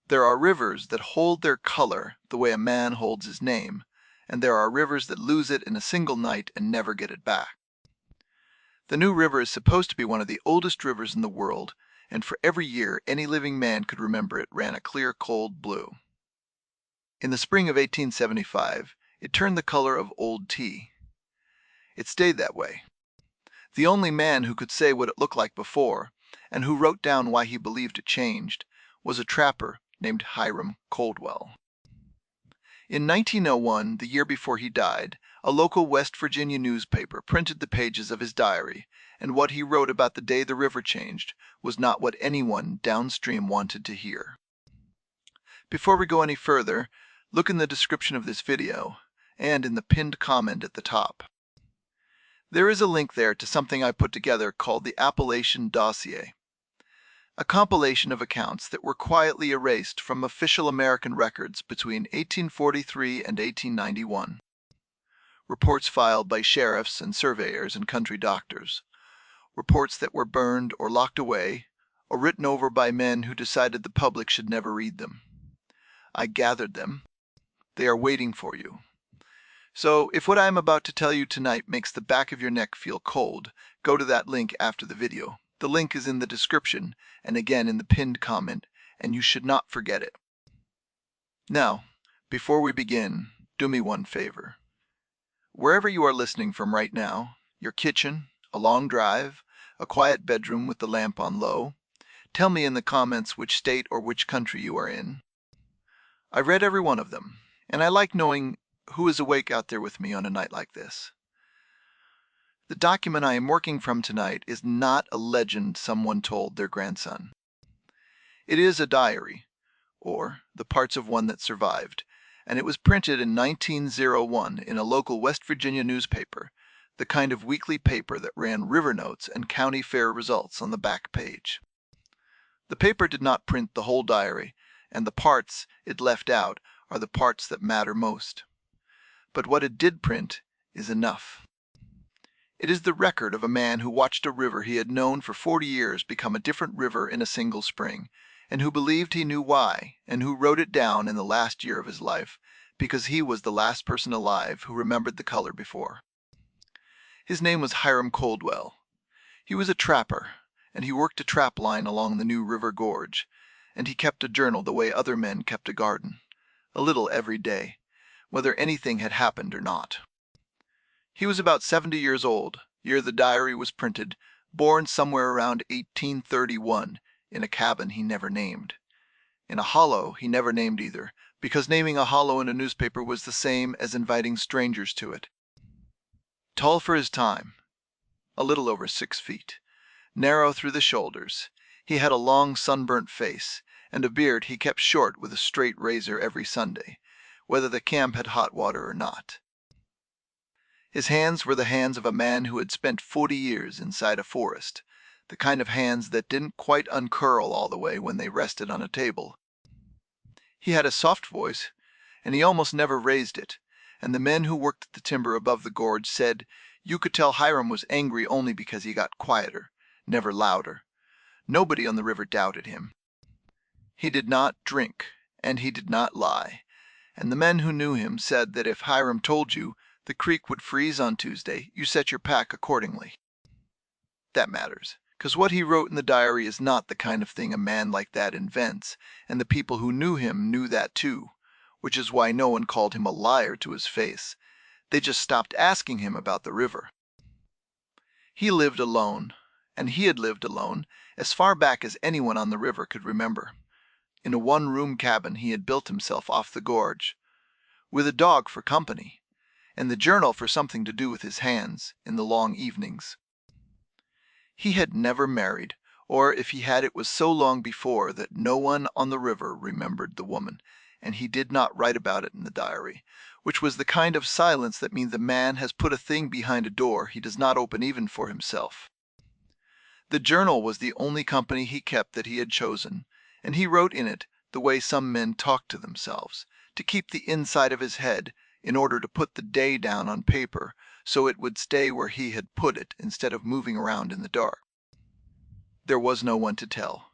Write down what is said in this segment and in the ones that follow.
There are rivers that hold their color the way a man holds his name, and there are rivers that lose it in a single night and never get it back. The New River is supposed to be one of the oldest rivers in the world, and for every year any living man could remember it ran a clear, cold blue. In the spring of 1875, it turned the color of old tea. It stayed that way. The only man who could say what it looked like before, and who wrote down why he believed it changed, was a trapper named Hiram Coldwell. In 1901, the year before he died, a local West Virginia newspaper printed the pages of his diary, and what he wrote about the day the river changed was not what anyone downstream wanted to hear. Before we go any further, look in the description of this video, and in the pinned comment at the top. There is a link there to something I put together called the Appalachian Dossier, a compilation of accounts that were quietly erased from official American records between 1843 and 1891. Reports filed by sheriffs and surveyors and country doctors. Reports that were burned or locked away, or written over by men who decided the public should never read them. I gathered them. They are waiting for you. So, if what I am about to tell you tonight makes the back of your neck feel cold, go to that link after the video. The link is in the description and again in the pinned comment, and you should not forget it. Now, before we begin, do me one favor. Wherever you are listening from right now, your kitchen, a long drive, a quiet bedroom with the lamp on low, tell me in the comments which state or which country you are in. I read every one of them, and I like knowing who is awake out there with me on a night like this. The document I am working from tonight is not a legend someone told their grandson. It is a diary, or the parts of one that survived, and it was printed in 1901 in a local West Virginia newspaper, the kind of weekly paper that ran river notes and county fair results on the back page. The paper did not print the whole diary, and the parts it left out are the parts that matter most. But what it did print is enough. It is the record of a man who watched a river he had known for 40 years become a different river in a single spring, and who believed he knew why, and who wrote it down in the last year of his life, because he was the last person alive who remembered the color before. His name was Hiram Coldwell. He was a trapper, and he worked a trap line along the New River gorge, and he kept a journal the way other men kept a garden, a little every day, whether anything had happened or not. He was about 70 years old, year the diary was printed, born somewhere around 1831, in a cabin he never named. In a hollow he never named either, because naming a hollow in a newspaper was the same as inviting strangers to it. Tall for his time, a little over 6 feet, narrow through the shoulders, he had a long sunburnt face, and a beard he kept short with a straight razor every Sunday, whether the camp had hot water or not. His hands were the hands of a man who had spent 40 years inside a forest, the kind of hands that didn't quite uncurl all the way when they rested on a table. He had a soft voice, and he almost never raised it, and the men who worked at the timber above the gorge said you could tell Hiram was angry only because he got quieter, never louder. Nobody on the river doubted him. He did not drink, and he did not lie, and the men who knew him said that if Hiram told you the creek would freeze on Tuesday, you set your pack accordingly. That matters, because what he wrote in the diary is not the kind of thing a man like that invents, and the people who knew him knew that too, which is why no one called him a liar to his face. They just stopped asking him about the river. He lived alone, and he had lived alone as far back as anyone on the river could remember. In a one-room cabin he had built himself off the gorge, with a dog for company, and the journal for something to do with his hands in the long evenings. He had never married, or if he had it was so long before that no one on the river remembered the woman, and he did not write about it in the diary, which was the kind of silence that means the man has put a thing behind a door he does not open even for himself. The journal was the only company he kept that he had chosen, and he wrote in it the way some men talk to themselves, to keep the inside of his head, in order to put the day down on paper so it would stay where he had put it instead of moving around in the dark. There was no one to tell.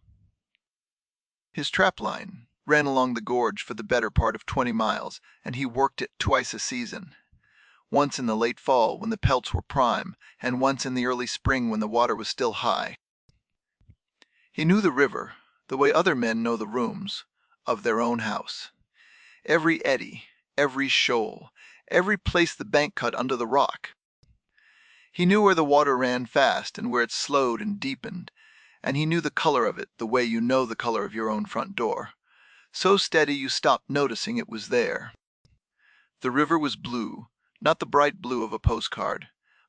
His trap line ran along the gorge for the better part of 20 miles, and he worked it twice a season. Once in the late fall when the pelts were prime, and once in the early spring when the water was still high. He knew the river, the way other men know the rooms of their own house. Every eddy, every shoal, every place the bank cut under the rock. He knew where the water ran fast and where it slowed and deepened, and he knew the color of it the way you know the color of your own front door, so steady you stopped noticing it was there. The river was blue, not the bright blue of a postcard,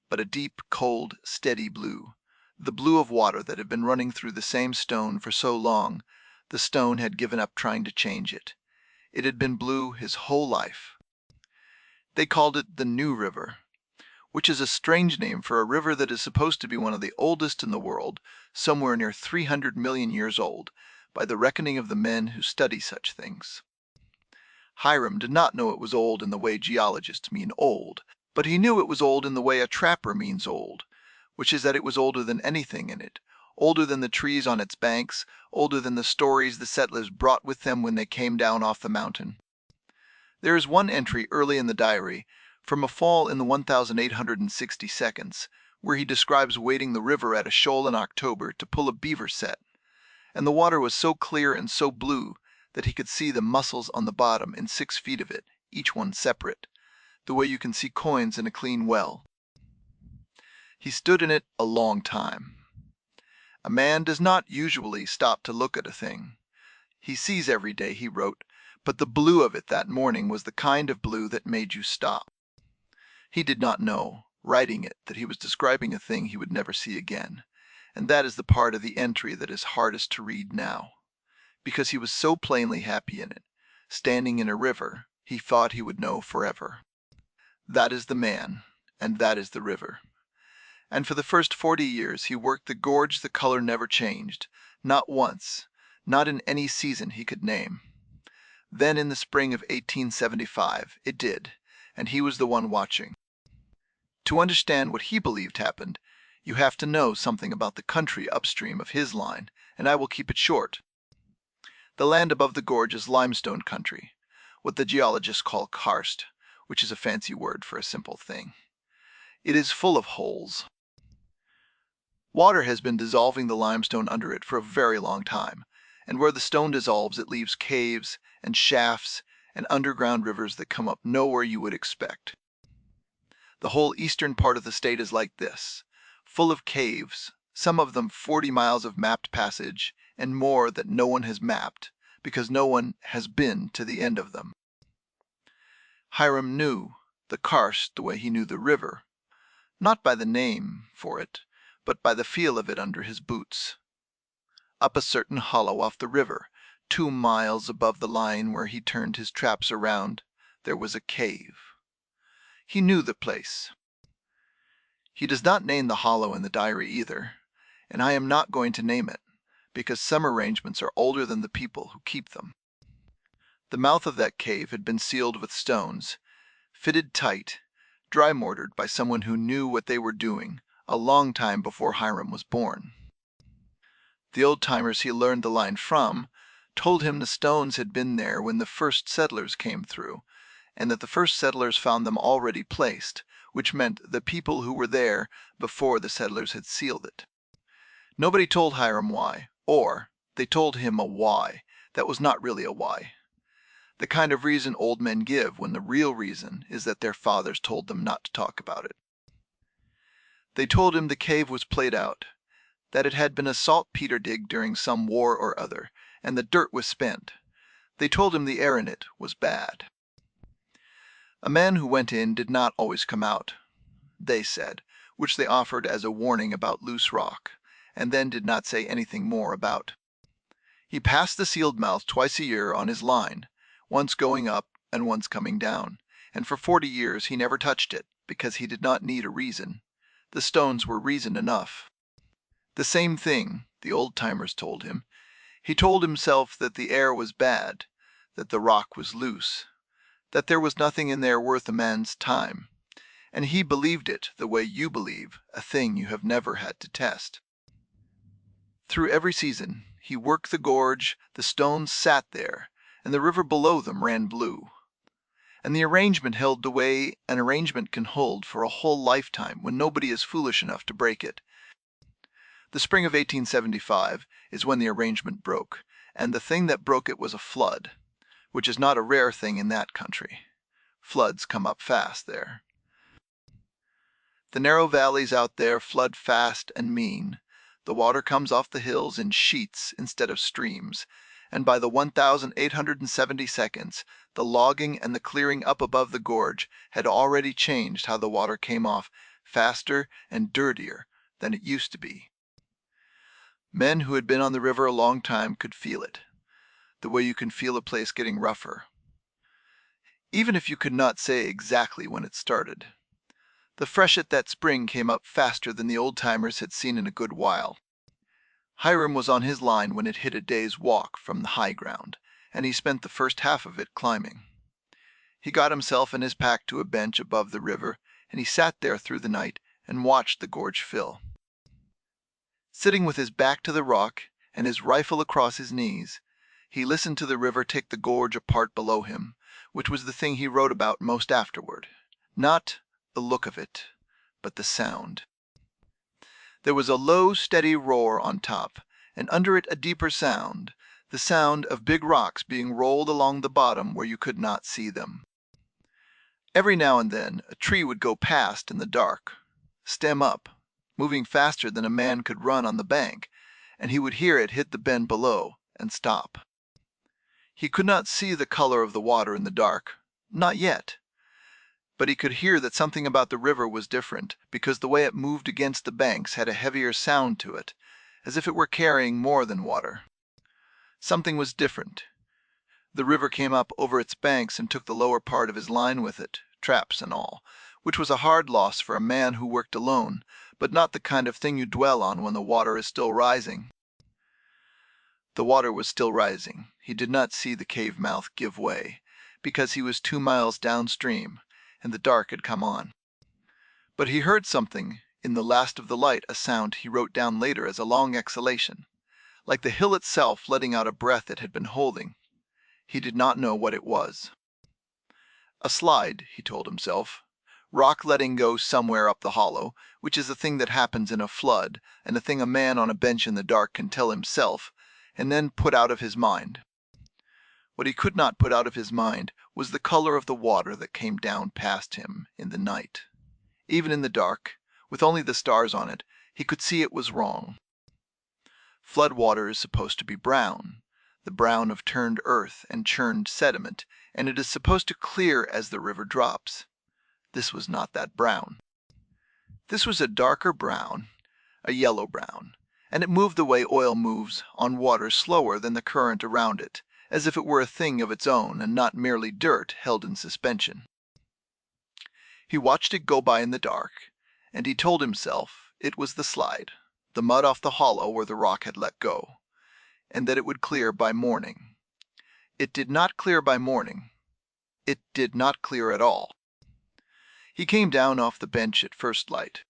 but a deep, cold, steady blue, the blue of water that had been running through the same stone for so long the stone had given up trying to change it. It had been blue his whole life. They called it the New River, which is a strange name for a river that is supposed to be one of the oldest in the world, somewhere near 300 million years old, by the reckoning of the men who study such things. Hiram did not know it was old in the way geologists mean old, but he knew it was old in the way a trapper means old, which is that it was older than anything in it, older than the trees on its banks, older than the stories the settlers brought with them when they came down off the mountain. There is one entry early in the diary, from a fall in the 1860 seconds, where he describes wading the river at a shoal in October to pull a beaver set, and the water was so clear and so blue that he could see the mussels on the bottom in 6 feet of it, each one separate, the way you can see coins in a clean well. He stood in it a long time. A man does not usually stop to look at a thing. He sees every day, he wrote, but the blue of it that morning was the kind of blue that made you stop. He did not know, writing it, that he was describing a thing he would never see again, and that is the part of the entry that is hardest to read now, because he was so plainly happy in it, standing in a river he thought he would know forever. That is the man, and that is the river. And for the first 40 years he worked the gorge the color never changed, not once, not in any season he could name. Then in the spring of 1875 it did, and he was the one watching. To understand what he believed happened, you have to know something about the country upstream of his line, and I will keep it short. The land above the gorge is limestone country, what the geologists call karst, which is a fancy word for a simple thing. It is full of holes. Water has been dissolving the limestone under it for a very long time, and where the stone dissolves it leaves caves and shafts and underground rivers that come up nowhere you would expect. The whole eastern part of the state is like this, full of caves, some of them 40 miles of mapped passage, and more that no one has mapped, because no one has been to the end of them. Hiram knew the karst the way he knew the river, not by the name for it, but by the feel of it under his boots. Up a certain hollow off the river, 2 miles above the line where he turned his traps around, there was a cave. He knew the place. He does not name the hollow in the diary either, and I am not going to name it, because some arrangements are older than the people who keep them. The mouth of that cave had been sealed with stones, fitted tight, dry mortared by someone who knew what they were doing a long time before Hiram was born. The old-timers he learned the line from told him the stones had been there when the first settlers came through, and that the first settlers found them already placed, which meant the people who were there before the settlers had sealed it. Nobody told Hiram why, or they told him a why that was not really a why. The kind of reason old men give when the real reason is that their fathers told them not to talk about it. They told him the cave was played out, that it had been a saltpeter dig during some war or other, and the dirt was spent. They told him the air in it was bad. A man who went in did not always come out, they said, which they offered as a warning about loose rock, and then did not say anything more about. He passed the sealed mouth twice a year on his line, once going up and once coming down, and for 40 years he never touched it, because he did not need a reason. The stones were reason enough. The same thing, the old-timers told him. He told himself that the air was bad, that the rock was loose, that there was nothing in there worth a man's time, and he believed it the way you believe a thing you have never had to test. Through every season he worked the gorge, the stones sat there, and the river below them ran blue. And the arrangement held the way an arrangement can hold for a whole lifetime when nobody is foolish enough to break it. The spring of 1875 is when the arrangement broke, and the thing that broke it was a flood, which is not a rare thing in that country. Floods come up fast there. The narrow valleys out there flood fast and mean. The water comes off the hills in sheets instead of streams, and by the 1,870 seconds, the logging and the clearing up above the gorge had already changed how the water came off faster and dirtier than it used to be. Men who had been on the river a long time could feel it, the way you can feel a place getting rougher, even if you could not say exactly when it started. The freshet that spring came up faster than the old-timers had seen in a good while. Hiram was on his line when it hit a day's walk from the high ground, and he spent the first half of it climbing. He got himself and his pack to a bench above the river, and he sat there through the night and watched the gorge fill. Sitting with his back to the rock and his rifle across his knees, he listened to the river take the gorge apart below him, which was the thing he wrote about most afterward. Not the look of it, but the sound. There was a low, steady roar on top, and under it a deeper sound, the sound of big rocks being rolled along the bottom where you could not see them. Every now and then a tree would go past in the dark, stem up, moving faster than a man could run on the bank, and he would hear it hit the bend below and stop. He could not see the color of the water in the dark, not yet. But he could hear that something about the river was different, because the way it moved against the banks had a heavier sound to it, as if it were carrying more than water. Something was different. The river came up over its banks and took the lower part of his line with it, traps and all, which was a hard loss for a man who worked alone, but not the kind of thing you dwell on when the water is still rising. The water was still rising. He did not see the cave mouth give way, because he was 2 miles downstream, and the dark had come on. But he heard something in the last of the light, a sound he wrote down later as a long exhalation, like the hill itself letting out a breath it had been holding. He did not know what it was. A slide, he told himself. Rock letting go somewhere up the hollow, which is a thing that happens in a flood, and a thing a man on a bench in the dark can tell himself, and then put out of his mind. What he could not put out of his mind was the color of the water that came down past him in the night. Even in the dark, with only the stars on it, he could see it was wrong. Flood water is supposed to be brown, the brown of turned earth and churned sediment, and it is supposed to clear as the river drops. This was not that brown. This was a darker brown, a yellow brown, and it moved the way oil moves on water slower than the current around it, as if it were a thing of its own and not merely dirt held in suspension. He watched it go by in the dark, and he told himself it was the slide, the mud off the hollow where the rock had let go, and that it would clear by morning. It did not clear by morning. It did not clear at all. He came down off the bench at first light.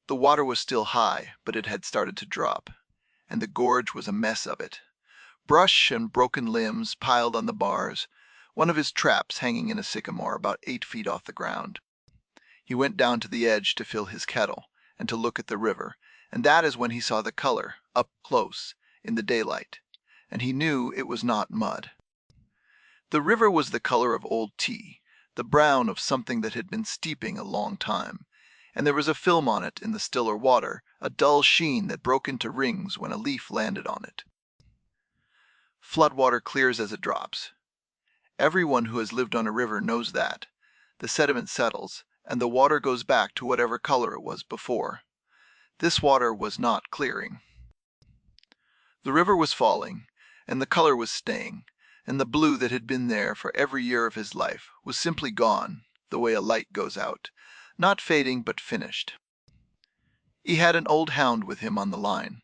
The water was still high, but it had started to drop, and the gorge was a mess of it. Brush and broken limbs piled on the bars, one of his traps hanging in a sycamore about 8 feet off the ground. He went down to the edge to fill his kettle and to look at the river, and that is when he saw the color, up close, in the daylight, and he knew it was not mud. The river was the color of old tea, the brown of something that had been steeping a long time, and there was a film on it in the stiller water, a dull sheen that broke into rings when a leaf landed on it. Flood water clears as it drops. Everyone who has lived on a river knows that. The sediment settles, and the water goes back to whatever color it was before. This water was not clearing. The river was falling, and the color was staying, and the blue that had been there for every year of his life was simply gone, the way a light goes out, not fading but finished. He had an old hound with him on the line.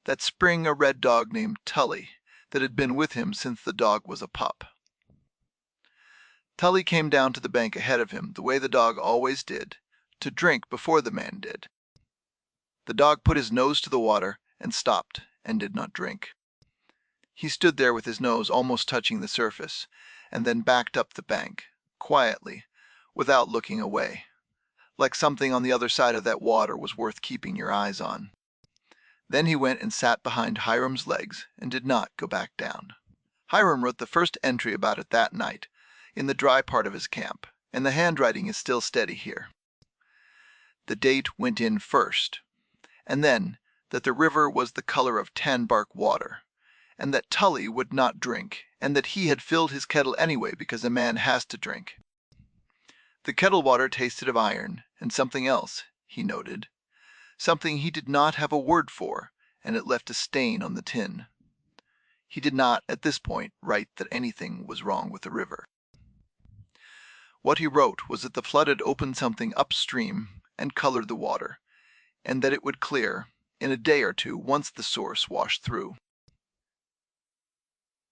That spring a red dog named Tully, that had been with him since the dog was a pup. Tully came down to the bank ahead of him the way the dog always did, to drink before the man did. The dog put his nose to the water and stopped and did not drink. He stood there with his nose almost touching the surface, and then backed up the bank, quietly, without looking away, like something on the other side of that water was worth keeping your eyes on. Then he went and sat behind Hiram's legs and did not go back down. Hiram wrote the first entry about it that night, in the dry part of his camp, and the handwriting is still steady here. The date went in first, and then that the river was the color of tanbark water, and that Tully would not drink, and that he had filled his kettle anyway because a man has to drink. The kettle water tasted of iron, and something else, he noted, something he did not have a word for, and it left a stain on the tin. He did not, at this point, write that anything was wrong with the river. What he wrote was that the flood had opened something upstream and colored the water, and that it would clear in a day or two once the source washed through.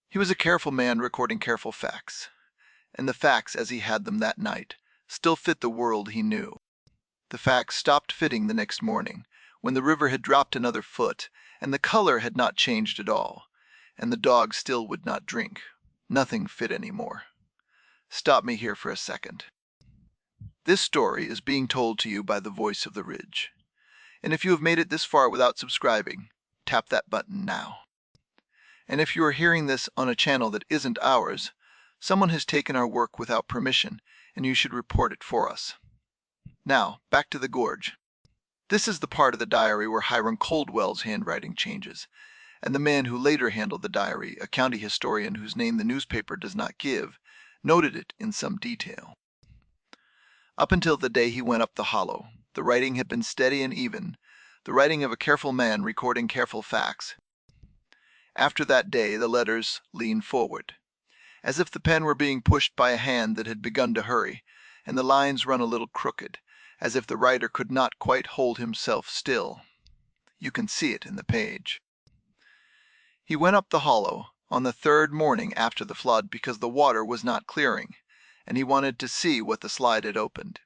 He was a careful man recording careful facts, and the facts as he had them that night still fit the world he knew. The facts stopped fitting the next morning, when the river had dropped another foot, and the color had not changed at all, and the dog still would not drink. Nothing fit any more. Stop me here for a second. This story is being told to you by the voice of the Ridge, and if you have made it this far without subscribing, tap that button now. And if you are hearing this on a channel that isn't ours, someone has taken our work without permission, and you should report it for us. Now, back to the gorge. This is the part of the diary where Hiram Coldwell's handwriting changes, and the man who later handled the diary, a county historian whose name the newspaper does not give, noted it in some detail. Up until the day he went up the hollow, the writing had been steady and even, the writing of a careful man recording careful facts. After that day the letters leaned forward, as if the pen were being pushed by a hand that had begun to hurry, and the lines run a little crooked, as if the writer could not quite hold himself still. You can see it in the page. He went up the hollow on the third morning after the flood because the water was not clearing, and he wanted to see what the slide had opened.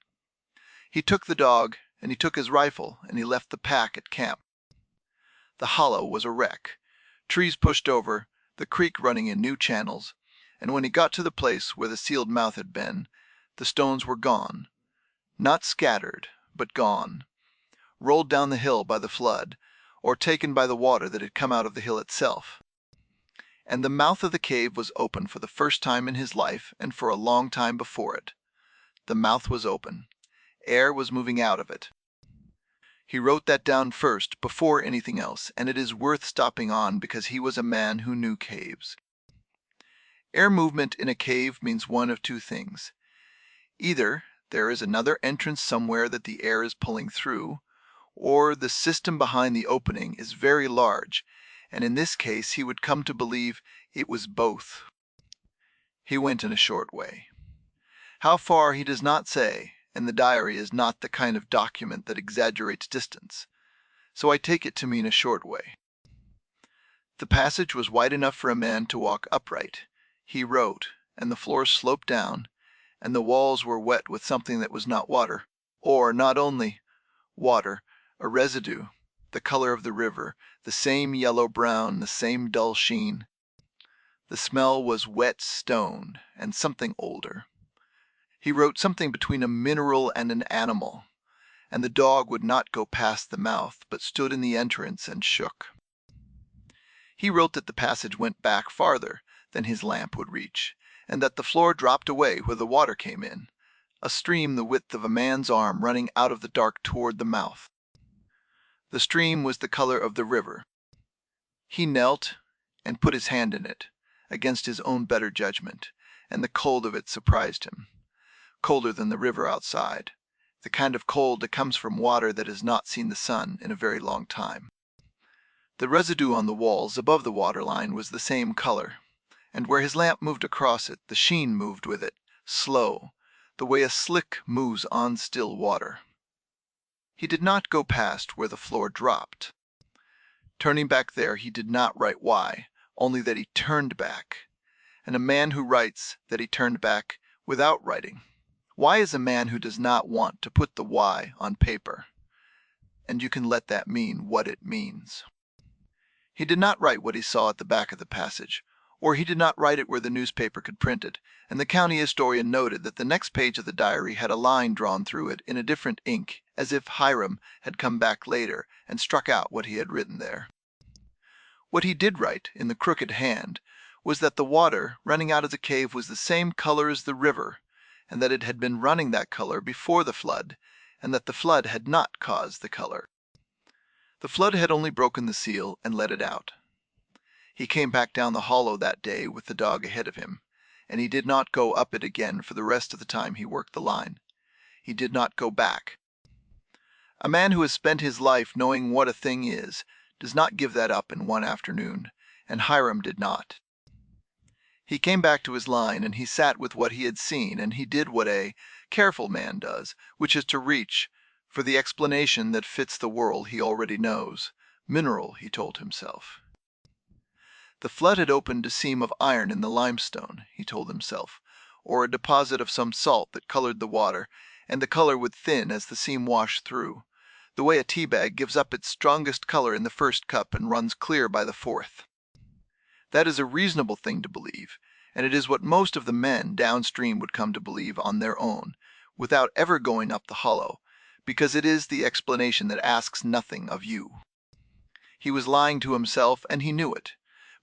He took the dog, and he took his rifle, and he left the pack at camp. The hollow was a wreck, trees pushed over, the creek running in new channels, and when he got to the place where the sealed mouth had been, the stones were gone, not scattered, but gone, rolled down the hill by the flood, or taken by the water that had come out of the hill itself. And the mouth of the cave was open for the first time in his life and for a long time before it. The mouth was open. Air was moving out of it. He wrote that down first, before anything else, and it is worth stopping on because he was a man who knew caves. Air movement in a cave means one of two things. Either there is another entrance somewhere that the air is pulling through, or the system behind the opening is very large, and in this case he would come to believe it was both. He went in a short way. How far he does not say, and the diary is not the kind of document that exaggerates distance, so I take it to mean a short way. The passage was wide enough for a man to walk upright. He wrote, and the floor sloped down, and the walls were wet with something that was not water, or not only water, a residue, the color of the river, the same yellow-brown, the same dull sheen. The smell was wet stone, and something older. He wrote something between a mineral and an animal, and the dog would not go past the mouth, but stood in the entrance and shook. He wrote that the passage went back farther than his lamp would reach, and that the floor dropped away where the water came in, a stream the width of a man's arm running out of the dark toward the mouth. The stream was the color of the river. He knelt and put his hand in it, against his own better judgment, and the cold of it surprised him. Colder than the river outside, the kind of cold that comes from water that has not seen the sun in a very long time. The residue on the walls above the water line was the same color, and where his lamp moved across it, the sheen moved with it, slow, the way a slick moves on still water. He did not go past where the floor dropped. Turning back there, he did not write why, only that he turned back, and a man who writes that he turned back without writing. Why is a man who does not want to put the why on paper, and you can let that mean what it means. He did not write what he saw at the back of the passage, or he did not write it where the newspaper could print it, and the county historian noted that the next page of the diary had a line drawn through it in a different ink, as if Hiram had come back later and struck out what he had written there. What he did write in the crooked hand was that the water running out of the cave was the same color as the river, and that it had been running that color before the flood, and that the flood had not caused the color. The flood had only broken the seal and let it out. He came back down the hollow that day with the dog ahead of him, and he did not go up it again for the rest of the time he worked the line. He did not go back. A man who has spent his life knowing what a thing is does not give that up in one afternoon, and Hiram did not. He came back to his line, and he sat with what he had seen, and he did what a careful man does, which is to reach for the explanation that fits the world he already knows. Mineral, he told himself. The flood had opened a seam of iron in the limestone, he told himself, or a deposit of some salt that colored the water, and the color would thin as the seam washed through, the way a tea bag gives up its strongest color in the first cup and runs clear by the fourth. That is a reasonable thing to believe, and it is what most of the men downstream would come to believe on their own, without ever going up the hollow, because it is the explanation that asks nothing of you. He was lying to himself, and he knew it,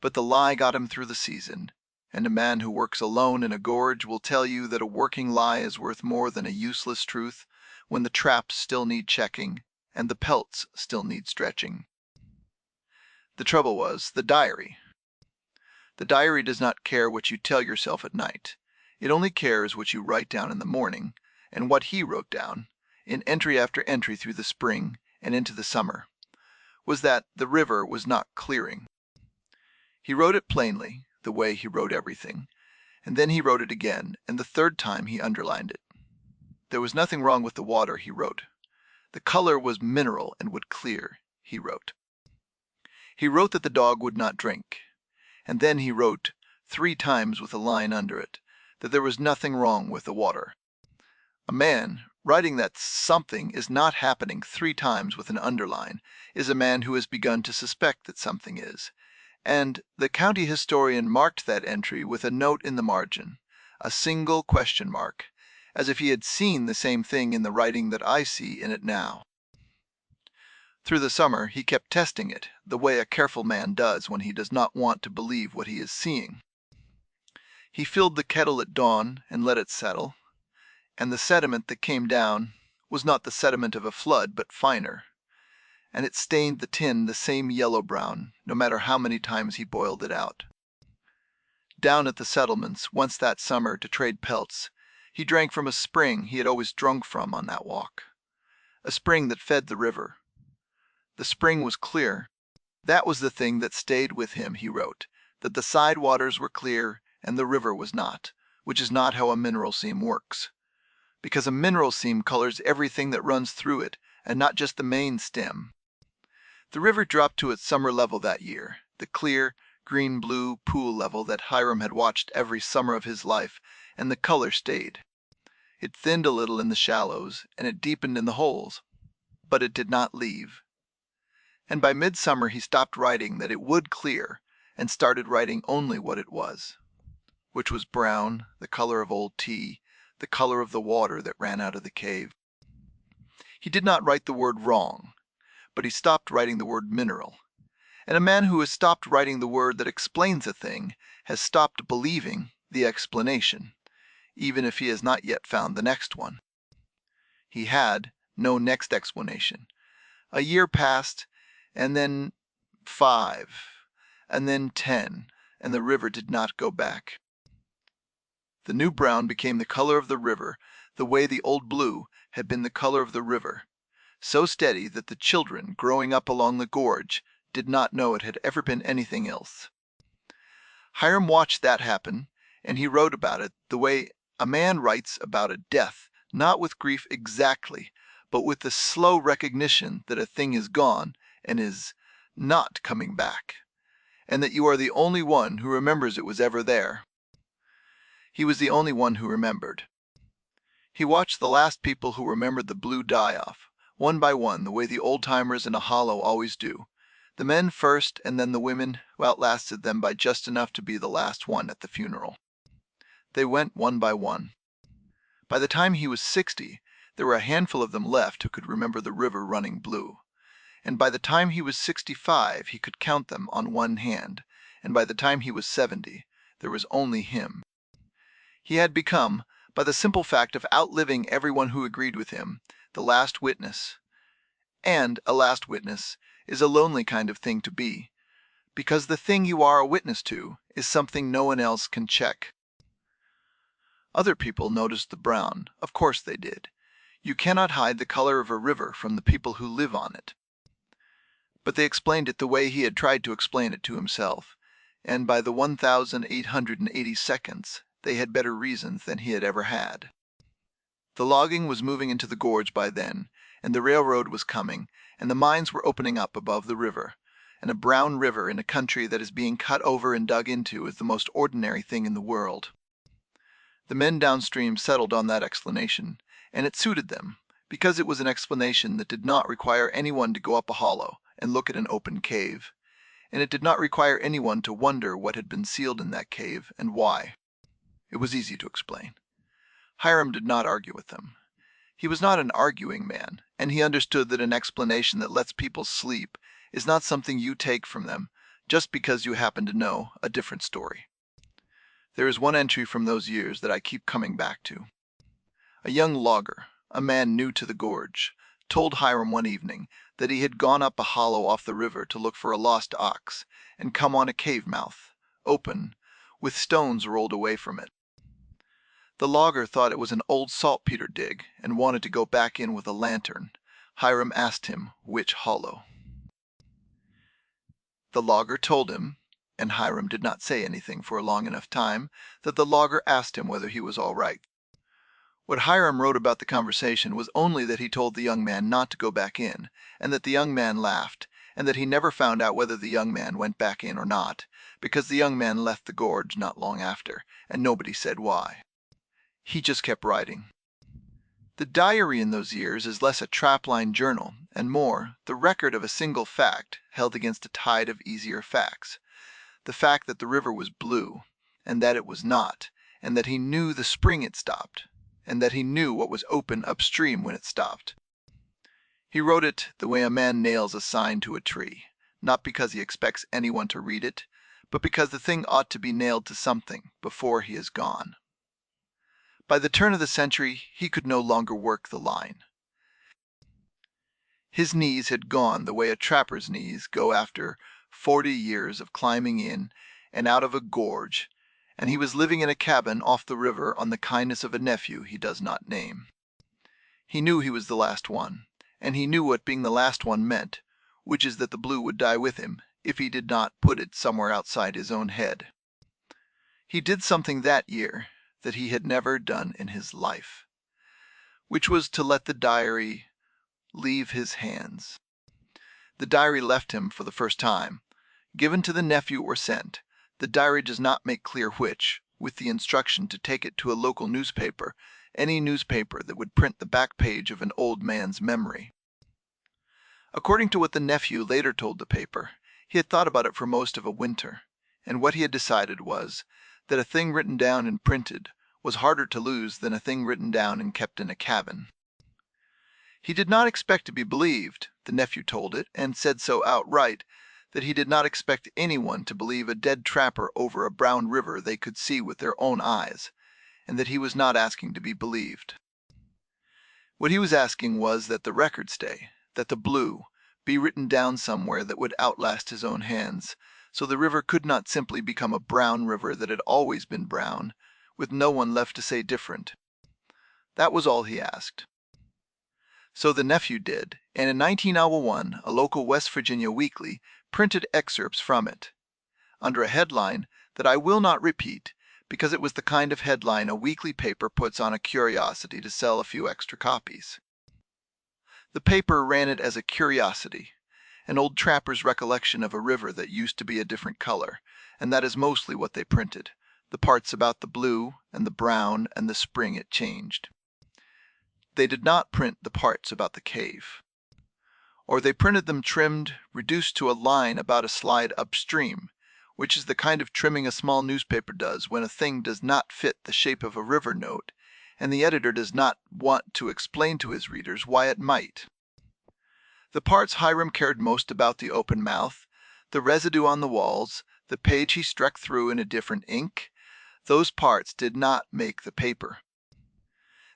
but the lie got him through the season, and a man who works alone in a gorge will tell you that a working lie is worth more than a useless truth when the traps still need checking and the pelts still need stretching. The trouble was the diary. The diary does not care what you tell yourself at night. It only cares what you write down in the morning, and what he wrote down, in entry after entry through the spring and into the summer, was that the river was not clearing. He wrote it plainly, the way he wrote everything, and then he wrote it again, and the third time he underlined it. There was nothing wrong with the water, he wrote. The color was mineral and would clear, he wrote. He wrote that the dog would not drink, and then he wrote 3 times with a line under it that there was nothing wrong with the water. A man writing that something is not happening 3 times with an underline is a man who has begun to suspect that something is, and the county historian marked that entry with a note in the margin, a single question mark, as if he had seen the same thing in the writing that I see in it now. Through the summer he kept testing it, the way a careful man does when he does not want to believe what he is seeing. He filled the kettle at dawn and let it settle, and the sediment that came down was not the sediment of a flood but finer, and it stained the tin the same yellow-brown, no matter how many times he boiled it out. Down at the settlements, once that summer, to trade pelts, he drank from a spring he had always drunk from on that walk, a spring that fed the river. The spring was clear. That was the thing that stayed with him, he wrote, that the side waters were clear and the river was not, which is not how a mineral seam works. Because a mineral seam colors everything that runs through it, and not just the main stem. The river dropped to its summer level that year, the clear, green-blue pool level that Hiram had watched every summer of his life, and the color stayed. It thinned a little in the shallows, and it deepened in the holes, but it did not leave. And by midsummer he stopped writing that it would clear, and started writing only what it was, which was brown, the color of old tea, the color of the water that ran out of the cave. He did not write the word wrong, but he stopped writing the word mineral. And a man who has stopped writing the word that explains a thing has stopped believing the explanation, even if he has not yet found the next one. He had no next explanation. A year passed, and then 5, and then 10, and the river did not go back. The new brown became the color of the river, the way the old blue had been the color of the river, so steady that the children growing up along the gorge did not know it had ever been anything else. Hiram watched that happen, and he wrote about it the way a man writes about a death, not with grief exactly, but with the slow recognition that a thing is gone and is not coming back, and that you are the only one who remembers it was ever there. He was the only one who remembered. He watched the last people who remembered the blue die off, one by one, the way the old-timers in a hollow always do. The men first and then the women, who outlasted them by just enough to be the last one at the funeral. They went one by one. By the time he was 60, there were a handful of them left who could remember the river running blue. And by the time he was 65, he could count them on one hand, and by the time he was 70, there was only him. He had become, by the simple fact of outliving everyone who agreed with him, the last witness. And a last witness is a lonely kind of thing to be, because the thing you are a witness to is something no one else can check. Other people noticed the brown, of course they did. You cannot hide the color of a river from the people who live on it. But they explained it the way he had tried to explain it to himself, and by the 1,880 they had better reasons than he had ever had. The logging was moving into the gorge by then, and the railroad was coming, and the mines were opening up above the river, and a brown river in a country that is being cut over and dug into is the most ordinary thing in the world. The men downstream settled on that explanation, and it suited them, because it was an explanation that did not require anyone to go up a hollow and look at an open cave, and it did not require anyone to wonder what had been sealed in that cave and why. It was easy to explain. Hiram did not argue with them. He was not an arguing man, and he understood that an explanation that lets people sleep is not something you take from them just because you happen to know a different story. There is one entry from those years that I keep coming back to. A young logger, a man new to the gorge, told Hiram one evening that he had gone up a hollow off the river to look for a lost ox, and come on a cave mouth, open, with stones rolled away from it. The logger thought it was an old saltpeter dig, and wanted to go back in with a lantern. Hiram asked him which hollow. The logger told him, and Hiram did not say anything for a long enough time, that the logger asked him whether he was all right. What Hiram wrote about the conversation was only that he told the young man not to go back in, and that the young man laughed, and that he never found out whether the young man went back in or not, because the young man left the gorge not long after, and nobody said why. He just kept writing. The diary in those years is less a trapline journal, and more the record of a single fact held against a tide of easier facts. The fact that the river was blue, and that it was not, and that he knew the spring it stopped, and that he knew what was open upstream when it stopped. He wrote it the way a man nails a sign to a tree, not because he expects anyone to read it, but because the thing ought to be nailed to something before he is gone. By the turn of the century he could no longer work the line. His knees had gone the way a trapper's knees go after 40 years of climbing in and out of a gorge, and he was living in a cabin off the river on the kindness of a nephew he does not name. He knew he was the last one, and he knew what being the last one meant, which is that the blue would die with him if he did not put it somewhere outside his own head. He did something that year that he had never done in his life, which was to let the diary leave his hands. The diary left him for the first time, given to the nephew or sent. The diary does not make clear which, with the instruction to take it to a local newspaper, any newspaper that would print the back page of an old man's memory. According to what the nephew later told the paper, he had thought about it for most of a winter, and what he had decided was that a thing written down and printed was harder to lose than a thing written down and kept in a cabin. He did not expect to be believed, the nephew told it, and said so outright, that he did not expect anyone to believe a dead trapper over a brown river they could see with their own eyes, and that he was not asking to be believed. What he was asking was that the record stay, that the blue, be written down somewhere that would outlast his own hands, so the river could not simply become a brown river that had always been brown, with no one left to say different. That was all he asked. So the nephew did, and in 1901 a local West Virginia weekly printed excerpts from it, under a headline that I will not repeat, because it was the kind of headline a weekly paper puts on a curiosity to sell a few extra copies. The paper ran it as a curiosity, an old trapper's recollection of a river that used to be a different color, and that is mostly what they printed, the parts about the blue and the brown and the spring it changed. They did not print the parts about the cave. or they printed them trimmed, reduced to a line about a slide upstream, which is the kind of trimming a small newspaper does when a thing does not fit the shape of a river note, and the editor does not want to explain to his readers why it might. The parts Hiram cared most about, the open mouth, the residue on the walls, the page he struck through in a different ink, those parts did not make the paper.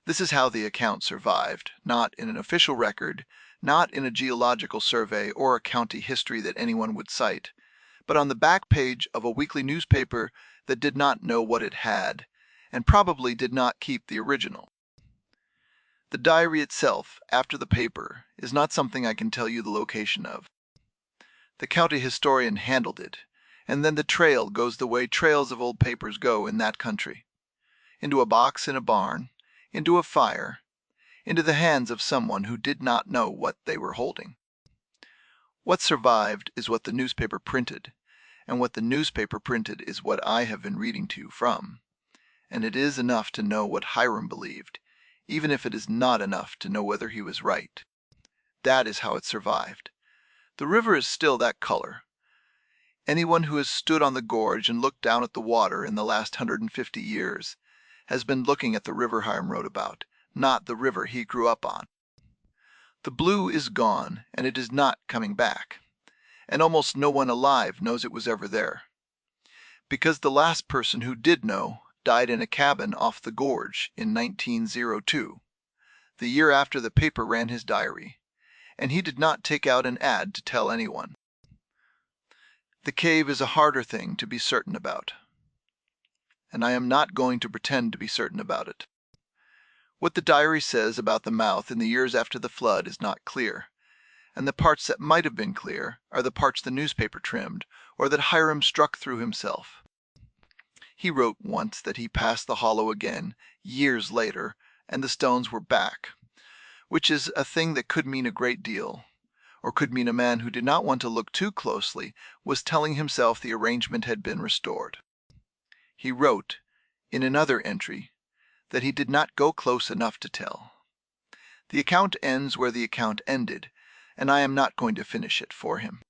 This is how the account survived, not in an official record, not in a geological survey or a county history that anyone would cite, but on the back page of a weekly newspaper that did not know what it had, and probably did not keep the original. The diary itself, after the paper, is not something I can tell you the location of. The county historian handled it, and then the trail goes the way trails of old papers go in that country. Into a box in a barn, into a fire, into the hands of someone who did not know what they were holding. What survived is what the newspaper printed, and what the newspaper printed is what I have been reading to you from. And it is enough to know what Hiram believed, even if it is not enough to know whether he was right. That is how it survived. The river is still that color. Anyone who has stood on the gorge and looked down at the water in the last 150 years has been looking at the river Hiram wrote about, not the river he grew up on. The blue is gone, and it is not coming back, and almost no one alive knows it was ever there, because the last person who did know died in a cabin off the gorge in 1902, the year after the paper ran his diary, and he did not take out an ad to tell anyone. The cave is a harder thing to be certain about, and I am not going to pretend to be certain about it. What the diary says about the mouth in the years after the flood is not clear, and the parts that might have been clear are the parts the newspaper trimmed, or that Hiram struck through himself. He wrote once that he passed the hollow again, years later, and the stones were back, which is a thing that could mean a great deal, or could mean a man who did not want to look too closely was telling himself the arrangement had been restored. He wrote, in another entry, that he did not go close enough to tell. The account ends where the account ended, and I am not going to finish it for him.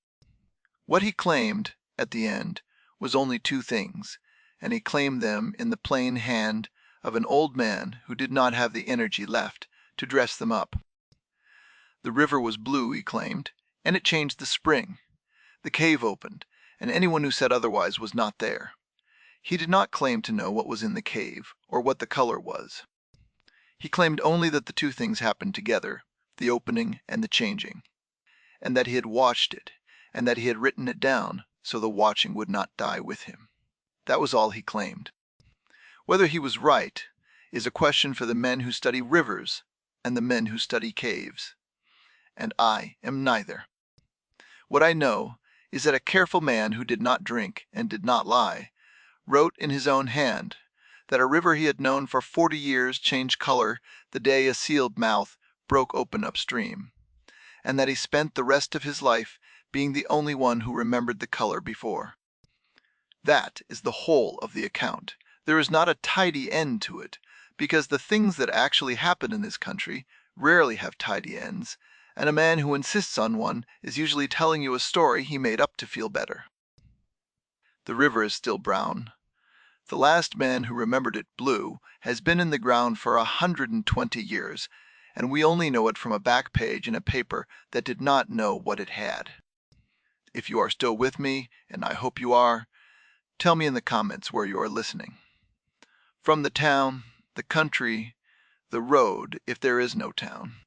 What he claimed, at the end, was only two things, and he claimed them in the plain hand of an old man who did not have the energy left to dress them up. The river was blue, he claimed, and it changed the spring. The cave opened, and anyone who said otherwise was not there. He did not claim to know what was in the cave, or what the color was. He claimed only that the two things happened together, the opening and the changing, and that he had watched it, and that he had written it down so the watching would not die with him. That was all he claimed. Whether he was right is a question for the men who study rivers and the men who study caves, and I am neither. What I know is that a careful man who did not drink and did not lie wrote in his own hand that a river he had known for 40 years changed color the day a sealed mouth broke open upstream, and that he spent the rest of his life being the only one who remembered the color before. That is the whole of the account. There is not a tidy end to it, because the things that actually happen in this country rarely have tidy ends, and a man who insists on one is usually telling you a story he made up to feel better. The river is still brown. The last man who remembered it blue has been in the ground for 120 years, and we only know it from a back page in a paper that did not know what it had. If you are still with me, and I hope you are, tell me in the comments where you are listening. From the town, the country, the road if there is no town.